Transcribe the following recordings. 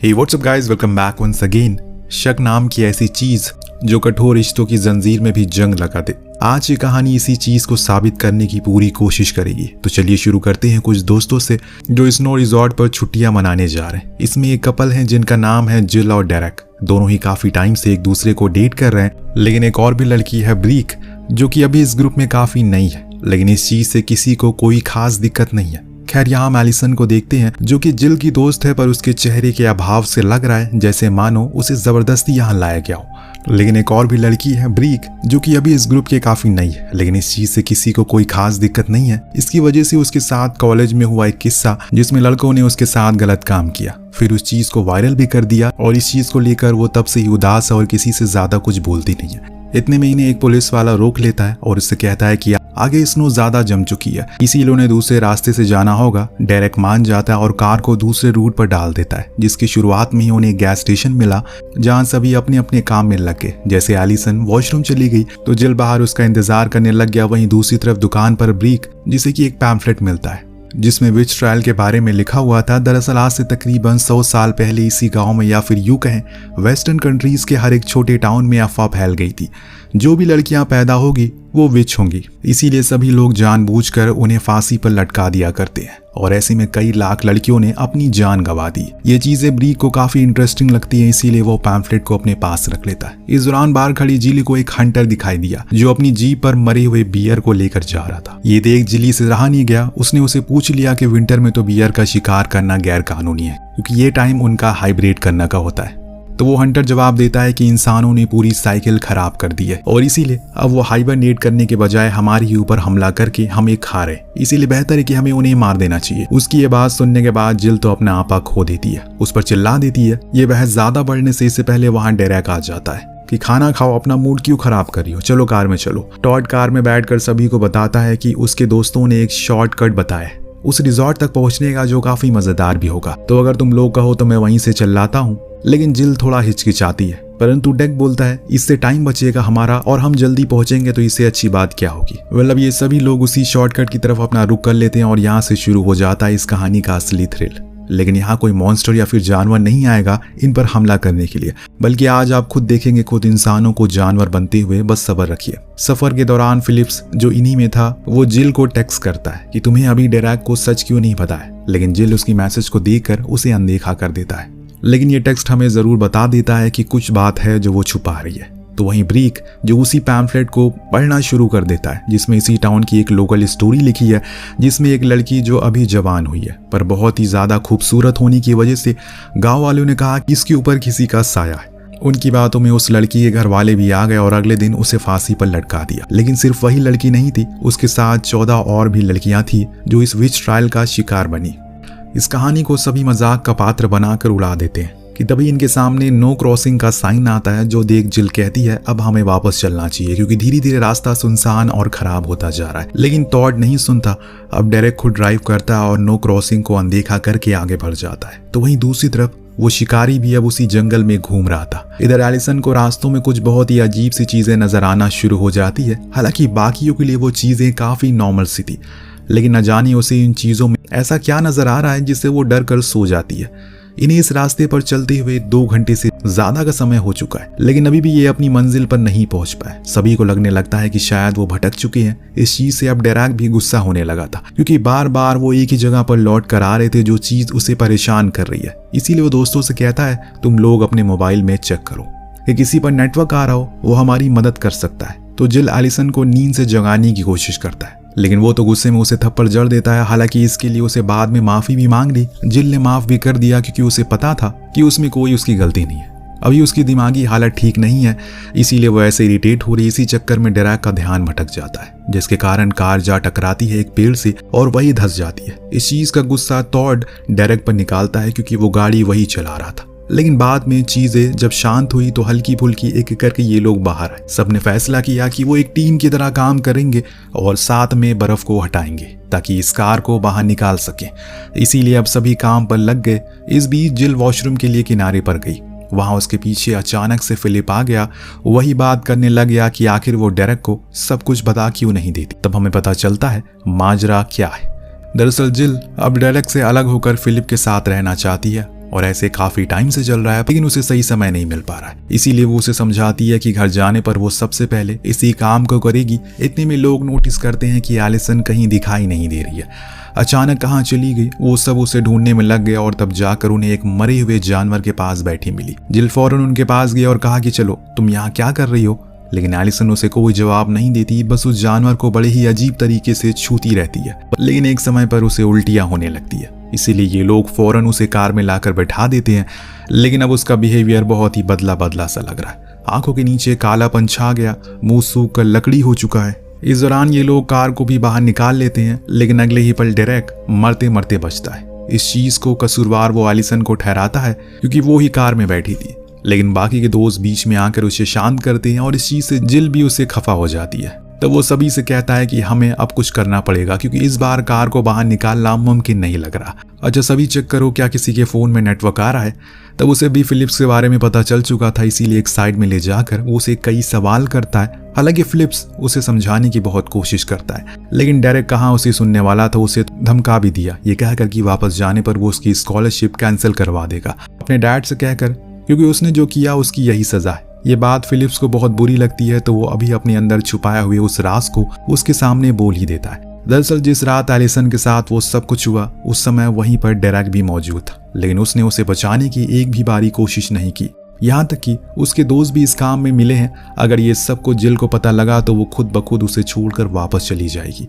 हे what's up guys, welcome back once again. शक नाम की ऐसी चीज जो कठोर रिश्तों की जंजीर में भी जंग लगा दे। आज ये कहानी इसी चीज को साबित करने की पूरी कोशिश करेगी। तो चलिए शुरू करते हैं कुछ दोस्तों से जो स्नो रिजॉर्ट पर छुट्टियां मनाने जा रहे हैं। इसमें एक कपल है जिनका नाम है जिल और डेरेक। दोनों ही काफी टाइम से एक दूसरे को डेट कर रहे हैं, लेकिन एक और भी लड़की है ब्रीक जो कि अभी इस ग्रुप में काफी नई है, लेकिन इस चीज से किसी को कोई खास दिक्कत नहीं है। खैर, यहाँ हम एलिसन को देखते हैं जो कि जिल की दोस्त है, पर उसके चेहरे के अभाव से लग रहा है जैसे मानो उसे जबरदस्ती यहाँ लाया गया हो। लेकिन एक और भी लड़की है ब्रीक जो कि अभी इस ग्रुप के काफी नई है, लेकिन इस चीज से किसी को कोई खास दिक्कत नहीं है। इसकी वजह से उसके साथ कॉलेज में हुआ एक किस्सा जिसमें लड़कों ने उसके साथ गलत काम किया, फिर उस चीज को वायरल भी कर दिया और इस चीज को लेकर वो तब से ही उदास है और किसी से ज्यादा कुछ बोलती नहीं है। इतने में इन्हें एक पुलिस वाला रोक लेता है और उससे कहता है कि आगे स्नो ज्यादा जम चुकी है, इसीलिए उन्हें दूसरे रास्ते से जाना होगा। डेरेक मान जाता है और कार को दूसरे रूट पर डाल देता है, जिसकी शुरुआत में ही उन्हें एक गैस स्टेशन मिला जहां सभी अपने अपने काम में लग गए। जैसे एलिसन वॉशरूम चली गई तो जिल बाहर उसका इंतजार करने लग गया। वहीं दूसरी तरफ दुकान पर ब्रीक जिसे कि एक पैम्फलेट मिलता है जिसमें विच ट्रायल के बारे में लिखा हुआ था। दरअसल आज से तकरीबन 100 साल पहले इसी गांव में, या फिर यूं कहें वेस्टर्न कंट्रीज के हर एक छोटे टाउन में अफवाह फैल गई थी जो भी लड़कियां पैदा होगी वो विच होंगी, इसीलिए सभी लोग जानबूझकर उन्हें फांसी पर लटका दिया करते हैं और ऐसे में कई लाख लड़कियों ने अपनी जान गंवा दी। ये चीजें ब्रीक को काफी इंटरेस्टिंग लगती है, इसीलिए वो पैम्फलेट को अपने पास रख लेता है। इस दौरान बाहर खड़ी जिली को एक हंटर दिखाई दिया जो अपनी जीप पर मरे हुए बियर को लेकर जा रहा था। ये देख जिली से रहा नहीं गया, उसने उसे पूछ लिया कि विंटर में तो बियर का शिकार करना गैर कानूनी है क्योंकि ये टाइम उनका हाइब्रिड करने का होता है। तो वो हंटर जवाब देता है कि इंसानों ने पूरी साइकिल खराब कर दी है और इसीलिए अब वो हाइबरनेट करने के बजाय हमारे ऊपर हमला करके हमें खा रहे, इसीलिए बेहतर है कि हमें उन्हें मार देना चाहिए। उसकी ये बात सुनने के बाद जिल तो अपना आपा खो देती है, उस पर चिल्ला देती है। ये बहस ज्यादा बढ़ने से इससे पहले वहां डेरेक आ जाता है कि खाना खाओ, अपना मूड क्यों खराब कर रही हो, चलो कार में चलो। टॉड कार में बैठकर सभी को बताता है कि उसके दोस्तों ने एक शॉर्टकट बताया उस रिजॉर्ट तक पहुंचने का जो काफी मजेदार भी होगा, तो अगर तुम लोग कहो तो मैं वहीं से चलाता हूँ। लेकिन जिल थोड़ा हिचकिचाती है, परंतु डेक बोलता है इससे टाइम बचेगा हमारा और हम जल्दी पहुंचेंगे तो इससे अच्छी बात क्या होगी। मतलब ये सभी लोग उसी शॉर्टकट की तरफ अपना रुख कर लेते हैं और यहाँ से शुरू हो जाता है इस कहानी का असली थ्रिल। लेकिन यहाँ कोई मॉन्स्टर या फिर जानवर नहीं आएगा इन पर हमला करने के लिए, बल्कि आज आप खुद देखेंगे खुद इंसानों को जानवर बनते हुए। बस सब्र रखिए। सफर के दौरान फिलिप्स जो इन्हीं में था वो जिल को टेक्स्ट करता है कि तुम्हें अभी डेरेक को सच क्यों नहीं पता है, लेकिन जिल उसकी मैसेज को देखकर उसे अनदेखा कर देता है। लेकिन ये टेक्स्ट हमें जरूर बता देता है कि कुछ बात है जो वो छुपा रही है। तो वहीं ब्रीक जो उसी पैम्फलेट को पढ़ना शुरू कर देता है जिसमें इसी टाउन की एक लोकल स्टोरी लिखी है, जिसमें एक लड़की जो अभी जवान हुई है पर बहुत ही ज्यादा खूबसूरत होने की वजह से गांव वालों ने कहा कि इसके ऊपर किसी का साया है। उनकी बातों में उस लड़की के घर वाले भी आ गए और अगले दिन उसे फांसी पर लटका दिया। लेकिन सिर्फ वही लड़की नहीं थी, उसके साथ 14 और भी लड़कियां थी जो इस विच ट्रायल का शिकार बनी। इस कहानी को सभी मजाक का पात्र बनाकर उड़ा देते हैं कि तभी इनके सामने नो क्रॉसिंग का साइन आता है, जो देख जिल कहती है अब हमें वापस चलना चाहिए क्योंकि धीरे धीरे रास्ता सुनसान और खराब होता जा रहा है। लेकिन टॉड नहीं सुनता। अब डेरेक खुद ड्राइव करता है और नो क्रॉसिंग को अनदेखा करके आगे बढ़ जाता है। तो वहीं दूसरी तरफ वो शिकारी भी अब उसी जंगल में घूम रहा था। इधर एलिसन को रास्तों में कुछ बहुत ही अजीब सी चीजें नजर आना शुरू हो जाती है। हालांकि बाकियों के लिए वो चीजें काफी नॉर्मल सी थी, लेकिन न जाने उसे इन चीजों में ऐसा क्या नजर आ रहा है जिससे वो डर कर सो जाती है। इन्हें इस रास्ते पर चलते हुए 2 घंटे से ज्यादा का समय हो चुका है, लेकिन अभी भी ये अपनी मंजिल पर नहीं पहुंच पाए। सभी को लगने लगता है कि शायद वो भटक चुके हैं। इस चीज से अब डेरेक भी गुस्सा होने लगा था क्योंकि बार बार वो एक ही जगह पर लौट कर आ रहे थे जो चीज उसे परेशान कर रही है। इसीलिए वो दोस्तों से कहता है तुम लोग अपने मोबाइल में चेक करो कि किसी पर नेटवर्क आ रहा हो, वो हमारी मदद कर सकता है। तो जिल एलिसन को नींद से जगाने की कोशिश करता है, लेकिन वो तो गुस्से में उसे थप्पड़ जड़ देता है। हालांकि इसके लिए उसे बाद में माफी भी मांग ली। जिल ने माफ भी कर दिया क्योंकि उसे पता था कि उसमें कोई उसकी गलती नहीं है। अभी उसकी दिमागी हालत ठीक नहीं है, इसीलिए वो ऐसे इरिटेट हो रही। इसी चक्कर में डेरेक का ध्यान भटक जाता है, जिसके कारण कार जा टकराती है एक पेड़ से और वही धंस जाती है। इस चीज का गुस्सा टॉड डेरेक पर निकालता है क्योंकि वो गाड़ी वही चला रहा था। लेकिन बाद में चीजें जब शांत हुई तो हल्की फुल्की एक एक करके ये लोग बाहर आए। सबने फैसला किया कि वो एक टीम की तरह काम करेंगे और साथ में बर्फ को हटाएंगे ताकि इस कार को बाहर निकाल सके। इसीलिए अब सभी काम पर लग गए। इस बीच जिल वॉशरूम के लिए किनारे पर गई। वहां उसके पीछे अचानक से फिलिप आ गया। वही बात करने लग गया कि आखिर वो डेरेक को सब कुछ बता क्यों नहीं देती। तब हमें पता चलता है माजरा क्या है। दरअसल जिल अब डेरेक से अलग होकर फिलिप के साथ रहना चाहती है और ऐसे काफी टाइम से चल रहा है, लेकिन उसे सही समय नहीं मिल पा रहा है। इसीलिए वो उसे समझाती है कि घर जाने पर वो सबसे पहले इसी काम को करेगी। इतने में लोग नोटिस करते हैं कि एलिसन कहीं दिखाई नहीं दे रही है। अचानक कहाँ चली गई, वो सब उसे ढूंढने में लग गया और तब जाकर उन्हें एक मरे हुए जानवर के पास बैठी मिली। जिल फौरन उनके पास गया और कहा कि चलो तुम यहाँ क्या कर रही हो, लेकिन एलिसन उसे कोई जवाब नहीं देती, बस उस जानवर को बड़े ही अजीब तरीके से छूती रहती है। लेकिन एक समय पर उसे उल्टियां होने लगती है, इसीलिए ये लोग फौरन उसे कार में लाकर बैठा देते हैं। लेकिन अब उसका बिहेवियर बहुत ही बदला बदला सा लग रहा है। आंखों के नीचे कालापन छा गया, मुंह सूख कर लकड़ी हो चुका है। इस दौरान ये लोग कार को भी बाहर निकाल लेते हैं, लेकिन अगले ही पल डेरेक मरते मरते बचता है। इस चीज को कसूरवार वो एलिसन को ठहराता है, क्योंकि वो ही कार में बैठी थी। लेकिन बाकी के दोस्त बीच में आकर उसे शांत करते हैं और इस चीज से जिल भी उसे खफा हो जाती है। तब वो सभी से कहता है कि हमें अब कुछ करना पड़ेगा, क्योंकि इस बार कार को बाहर निकालना मुमकिन नहीं लग रहा। अच्छा सभी चेक करो क्या किसी के फोन में नेटवर्क आ रहा है। तब उसे भी फिलिप्स के बारे में पता चल चुका था, इसीलिए एक साइड में ले जाकर वो उसे कई सवाल करता है। हालांकि फिलिप्स उसे समझाने की बहुत कोशिश करता है, लेकिन डेरेक कहाँ उसे सुनने वाला था, उसे धमका भी दिया ये कहकर कि वापस जाने पर वो उसकी स्कॉलरशिप कैंसिल करवा देगा, अपने डैड से कहकर, क्योंकि उसने जो किया उसकी यही सजा है। ये बात फिलिप्स को बहुत बुरी लगती है, तो वो अभी अपने अंदर छुपाया हुए उस राज को उसके सामने बोल ही देता है। दरअसल जिस रात एलिसन के साथ वो सब कुछ हुआ, उस समय वहीं पर डेरेक भी मौजूद था, लेकिन उसने उसे बचाने की एक भी बारी कोशिश नहीं की। यहाँ तक कि उसके दोस्त भी इस काम में मिले हैं। अगर ये सब कुछ जिल को पता लगा तो वो खुद ब खुद उसे छोड़कर वापस चली जाएगी,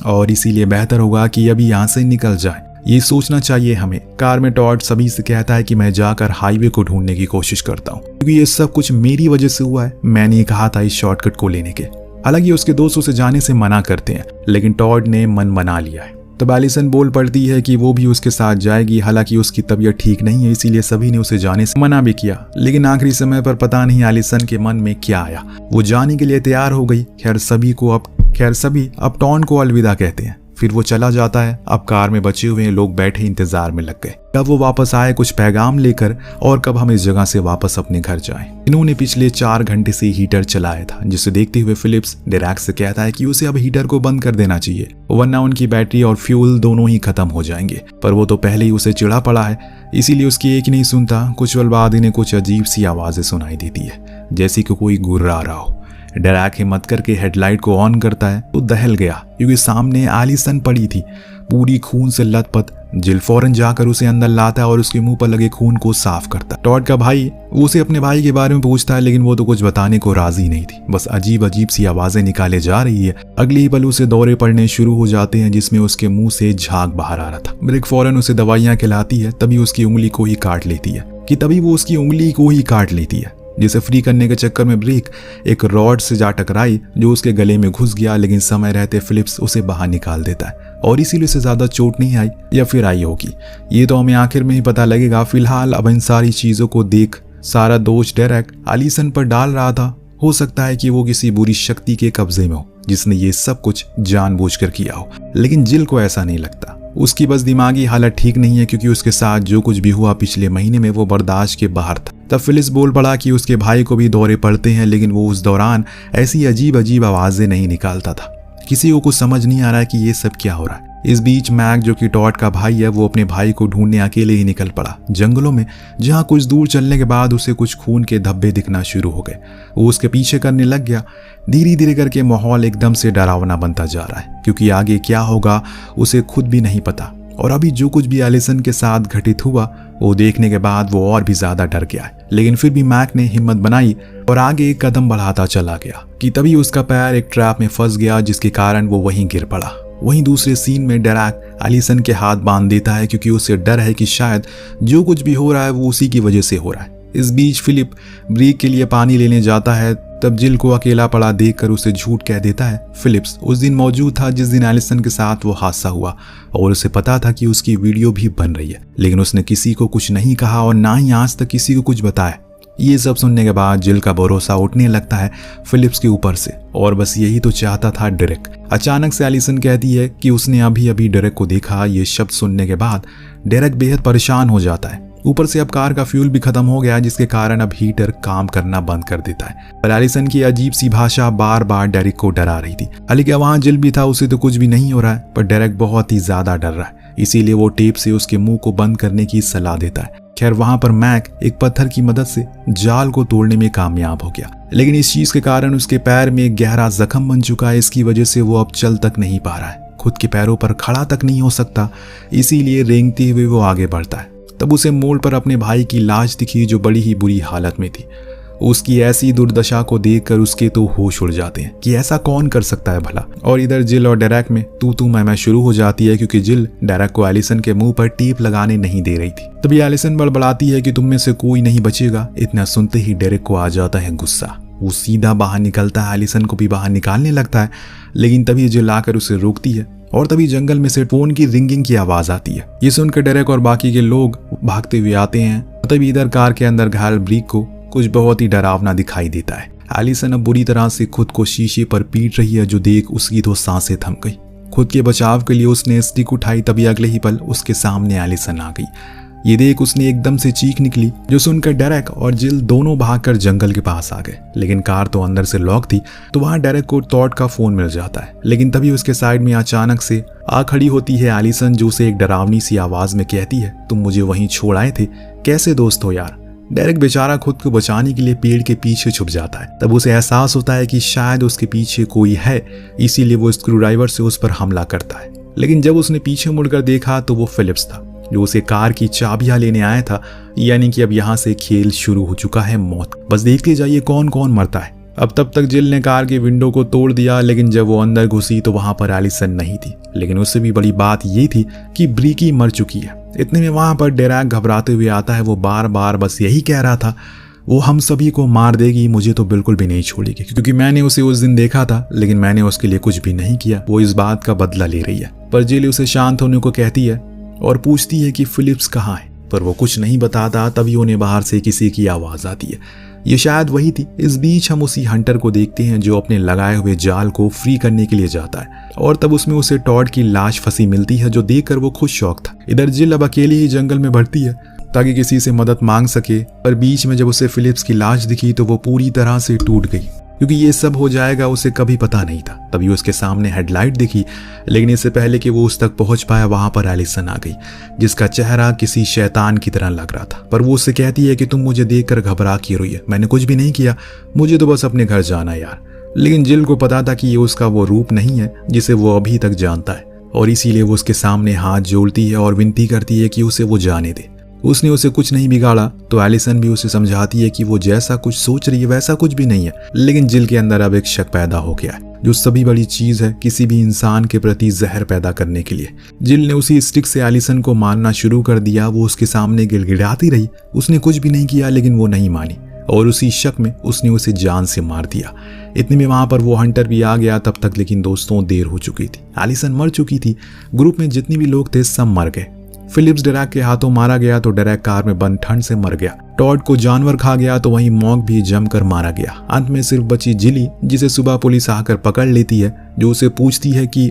और इसीलिए बेहतर होगा कि अभी यहाँ से निकल जाए। ये सोचना चाहिए हमें। कार में टॉड सभी से कहता है कि मैं जाकर हाईवे को ढूंढने की कोशिश करता हूँ, क्योंकि ये सब कुछ मेरी वजह से हुआ है। मैंने कहा था इस शॉर्टकट को लेने के। हालांकि उसके दोस्त उसे जाने से मना करते हैं, लेकिन टॉड ने मन बना लिया है। तब एलिसन बोल पड़ती है कि वो भी उसके साथ जाएगी। हालांकि उसकी तबीयत ठीक नहीं है, इसीलिए सभी ने उसे जाने से मना भी किया। लेकिन आखिरी समय पर पता नहीं एलिसन के मन में क्या आया, वो जाने के लिए तैयार हो गई। खैर सभी अब टॉन को अलविदा कहते हैं। फिर वो चला जाता है। अब कार में बचे हुए लोग बैठे इंतजार में लग गए, कब वो वापस आए कुछ पैगाम लेकर, और कब हम इस जगह से वापस अपने घर जाएं। इन्होंने पिछले 4 घंटे से हीटर चलाया था, जिसे देखते हुए फिलिप्स डेरेक से कहता है कि उसे अब हीटर को बंद कर देना चाहिए, वरना उनकी बैटरी और फ्यूल दोनों ही खत्म हो जाएंगे। पर वो तो पहले ही उसे चिढ़ा पड़ा है, इसीलिए उसकी एक नहीं सुनता। कुछ पल बाद इन्हें कुछ अजीब सी आवाजें सुनाई देती है, जैसे कि कोई गुर्रा रहा हो। डेरेक हिम्मत करके हेडलाइट को ऑन करता है तो दहल गया, क्योंकि सामने एलिसन पड़ी थी पूरी खून से लथपथ। जिल फौरन जाकर उसे अंदर लाता है और उसके मुंह पर लगे खून को साफ करता है। टॉड का भाई उसे अपने भाई के बारे में पूछता है, लेकिन वो तो कुछ बताने को राजी नहीं थी, बस अजीब अजीब सी आवाजें निकाले जा रही है। अगले ही पल उसे दौरे पड़ने शुरू हो जाते हैं, जिसमें उसके मुंह से झाग बाहर आ रहा था। ब्रिक फौरन उसे दवाइयां खिलाती है, तभी उसकी उंगली को ही काट लेती है जिसे फ्री करने के चक्कर में ब्रिक एक रॉड से जा टकराई, जो उसके गले में घुस गया। लेकिन समय रहते फिलिप्स उसे बाहर निकाल देता है, और इसीलिए उसे ज्यादा चोट नहीं आई, या फिर आई होगी, ये तो हमें आखिर में ही पता लगेगा। फिलहाल अब इन सारी चीजों को देख सारा दोष डेरेक एलिसन पर डाल रहा था। हो सकता है कि वो किसी बुरी शक्ति के कब्जे में हो, जिसने ये सब कुछ जानबूझकर किया हो, लेकिन जिल को ऐसा नहीं लगता। उसकी बस दिमागी हालत ठीक नहीं है, क्योंकि उसके साथ जो कुछ भी हुआ पिछले महीने में वो बर्दाश्त के बाहर था। तब फिलिप्स बोल पड़ा कि उसके भाई को भी दौरे पड़ते हैं, लेकिन वो उस दौरान ऐसी अजीब अजीब आवाजें नहीं निकालता था। किसी को कुछ समझ नहीं आ रहा है कि ये सब क्या हो रहा है। इस बीच मैक, जो कि टॉड का भाई है, वो अपने भाई को ढूंढने अकेले ही निकल पड़ा जंगलों में, जहां कुछ दूर चलने के बाद उसे कुछ खून के धब्बे दिखना शुरू हो गए। वो उसके पीछे करने लग गया। धीरे धीरे करके माहौल एकदम से डरावना बनता जा रहा है, क्योंकि आगे क्या होगा उसे खुद भी नहीं पता। और अभी जो कुछ भी एलिसन के साथ घटित हुआ, वो देखने के बाद वो और भी ज्यादा डर गया है। लेकिन फिर भी मैक ने हिम्मत बनाई और आगे एक कदम बढ़ाता चला गया कि तभी उसका पैर एक ट्रैप में फंस गया, जिसके कारण वो वहीं गिर पड़ा। वहीं दूसरे सीन में डेरेक एलिसन के हाथ बांध देता है, क्योंकि उसे डर है कि शायद जो कुछ भी हो रहा है वो उसी की वजह से हो रहा है। इस बीच फिलिप ब्रीक के लिए पानी लेने जाता है, तब जिल को अकेला पड़ा देखकर उसे झूठ कह देता है। फिलिप्स उस दिन मौजूद था जिस दिन एलिसन के साथ वो हादसा हुआ, और उसे पता था कि उसकी वीडियो भी बन रही है, लेकिन उसने किसी को कुछ नहीं कहा और ना ही आज तक किसी को कुछ बताया। ये सब सुनने के बाद जिल का भरोसा उठने लगता है फिलिप्स के ऊपर से, और बस यही तो चाहता था डेरेक। अचानक से एलिसन कहती है कि उसने अभी अभी डेरेक को देखा। ये शब्द सुनने के बाद डेरेक बेहद परेशान हो जाता है। ऊपर से अब कार का फ्यूल भी खत्म हो गया, जिसके कारण अब हीटर काम करना बंद कर देता है। पर एलिसन की अजीब सी भाषा बार बार डेरेक को डरा रही थी। हालांकि वहां जिल भी था, उसे तो कुछ भी नहीं हो रहा है, पर डेरेक बहुत ही ज्यादा डर रहा है। इसीलिए वो टेप से उसके मुंह को बंद करने की सलाह देता है। खैर वहां पर मैक एक पत्थर की मदद से जाल को तोड़ने में कामयाब हो गया, लेकिन इस चीज के कारण उसके पैर में एक गहरा जख्म बन चुका है। इसकी वजह से वो अब चल तक नहीं पा रहा है, खुद के पैरों पर खड़ा तक नहीं हो सकता, इसीलिए रेंगते हुए वो आगे बढ़ता है। तब उसे मोड़ पर अपने भाई की लाश दिखी जो बड़ी ही बुरी हालत में थी। उसकी ऐसी दुर्दशा को देखकर उसके तो होश उड़ जाते हैं कि ऐसा कौन कर सकता है भला। और इधर जिल और डेरेक में तू मैं शुरू हो जाती है, क्योंकि जिल डेरेक को एलिसन के मुंह पर टेप लगाने नहीं दे रही थी। तभी एलिसन बड़बड़ाती है कि तुम में से कोई नहीं बचेगा। इतना सुनते ही डेरेक को आ जाता है गुस्सा, वो सीधा बाहर निकलता है, एलिसन को भी बाहर निकालने लगता है, लेकिन तभी जिल आकर उसे रोकती है और तभी जंगल में से फोन की रिंगिंग की आवाज आती है। ये सुनकर डेरेक और बाकी के लोग भागते हुए आते हैं। तभी इधर कार के अंदर घायल ब्रीक को कुछ बहुत ही डरावना दिखाई देता है। एलिसन अब बुरी तरह से खुद को शीशे पर पीट रही है, जो देख उसकी तो सांसें थम गई। खुद के बचाव के लिए उसने स्टिक उठाई, तभी अगले ही पल उसके सामने एलिसन आ गई। ये देख उसने एकदम से चीख निकली, जो सुनकर डेरेक और जिल दोनों भागकर जंगल के पास आ गए। लेकिन कार तो अंदर से लॉक थी, तो वहां डेरेक को टॉड का फोन मिल जाता है। लेकिन तभी उसके साइड में अचानक से आ खड़ी होती है एलिसन, जो उसे एक डरावनी सी आवाज में कहती है, तुम मुझे वहीं छोड़ आए थे, कैसे दोस्त हो यार। डेरेक बेचारा खुद को बचाने के लिए पेड़ के पीछे छुप जाता है। तब उसे एहसास होता है कि शायद उसके पीछे कोई है, इसीलिए वो स्क्रू ड्राइवर से उस पर हमला करता है। लेकिन जब उसने पीछे मुड़कर देखा तो वो फिलिप्स था, जो उसे कार की चाबियां लेने आया था। यानी कि अब यहाँ से खेल शुरू हो चुका है, मौत। बस देखते जाइए कौन कौन मरता है। अब तब तक जिल ने कार के विंडो को तोड़ दिया, लेकिन जब वो अंदर घुसी तो वहां पर एलिसन नहीं थी। लेकिन उससे भी बड़ी बात ये थी कि ब्रीकी मर चुकी है। इतने में वहां पर डेरेक घबराते हुए आता है। वो बार बार बस यही कह रहा था, वो हम सभी को मार देगी, मुझे तो बिल्कुल भी नहीं छोड़ेगी, क्योंकि मैंने उसे उस दिन देखा था, लेकिन मैंने उसके लिए कुछ भी नहीं किया। वो इस बात का बदला ले रही है। पर जिल उसे शांत होने को कहती है और पूछती है कि फिलिप्स कहाँ है, पर वो कुछ नहीं बताता। तभी उन्हें बाहर से किसी की आवाज आती है। ये शायद वही थी। इस बीच हम उसी हंटर को देखते हैं जो अपने लगाए हुए जाल को फ्री करने के लिए जाता है, और तब उसमें उसे टॉड की लाश फंसी मिलती है, जो देखकर वो खुद शौक था। इधर जिल अब अकेली ही जंगल में बढ़ती है ताकि किसी से मदद मांग सके, पर बीच में जब उसे फिलिप्स की लाश दिखी तो वो पूरी तरह से टूट गई, क्योंकि ये सब हो जाएगा उसे कभी पता नहीं था। तभी उसके सामने हेडलाइट दिखी, लेकिन इससे पहले कि वो उस तक पहुंच पाया, वहां पर एलिसन आ गई, जिसका चेहरा किसी शैतान की तरह लग रहा था। पर वो उससे कहती है कि तुम मुझे देखकर घबरा क्यों रही है, मैंने कुछ भी नहीं किया, मुझे तो बस अपने घर जाना यार। लेकिन जिल को पता था कि ये उसका वो रूप नहीं है जिसे वो अभी तक जानता है, और इसीलिए वो उसके सामने हाथ जोड़ती है और विनती करती है कि उसे वो जाने दे। उसने उसे कुछ नहीं बिगाड़ा, तो एलिसन भी उसे समझाती है कि वो जैसा कुछ सोच रही है वैसा कुछ भी नहीं है। लेकिन जिल के अंदर अब एक शक पैदा हो गया है, जो सभी बड़ी चीज है किसी भी इंसान के प्रति जहर पैदा करने के लिए। जिल ने उसी स्टिक से एलिसन को मारना शुरू कर दिया। वो उसके सामने गिड़गिड़ाती रही, उसने कुछ भी नहीं किया, लेकिन वो नहीं मानी, और उसी शक में उसने उसे जान से मार दिया। इतने में वहां पर वो हंटर भी आ गया तब तक, लेकिन दोस्तों देर हो चुकी थी। एलिसन मर चुकी थी, ग्रुप में जितने भी लोग थे सब मर गए। फिलिप्स डेरेक के हाथों मारा गया तो डेरेक कार में बंद ठंड से मर गया। टॉड को जानवर खा गया तो वहीं मॉक भी जमकर मारा गया। अंत में सिर्फ बची जिली, जिसे सुबह पुलिस आकर पकड़ लेती है, जो उसे पूछती है कि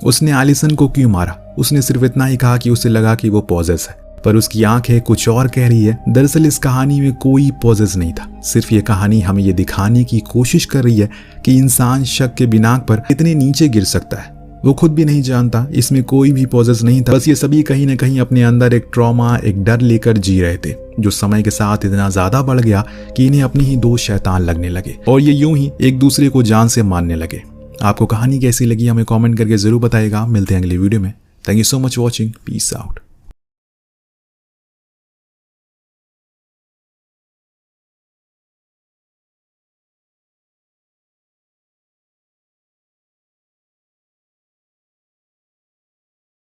उसने एलिसन को क्यों मारा। उसने सिर्फ इतना ही कहा कि उसे लगा कि वो पॉजेस है, पर उसकी आंखें कुछ और कह रही है। दरअसल इस कहानी में कोई पॉजेस नहीं था, सिर्फ ये कहानी हमें ये दिखाने की कोशिश कर रही है कि इंसान शक के बिना पर इतने नीचे गिर सकता है। वो खुद भी नहीं जानता, इसमें कोई भी पॉजेस नहीं था, बस ये सभी कहीं ना कहीं अपने अंदर एक ट्रॉमा, एक डर लेकर जी रहे थे, जो समय के साथ इतना ज्यादा बढ़ गया कि इन्हें अपनी ही दोस्त शैतान लगने लगे, और ये यूं ही एक दूसरे को जान से मारने लगे। आपको कहानी कैसी लगी हमें कमेंट करके जरूर बताइएगा। मिलते हैं अगली वीडियो में। Thank you so much watching, peace out.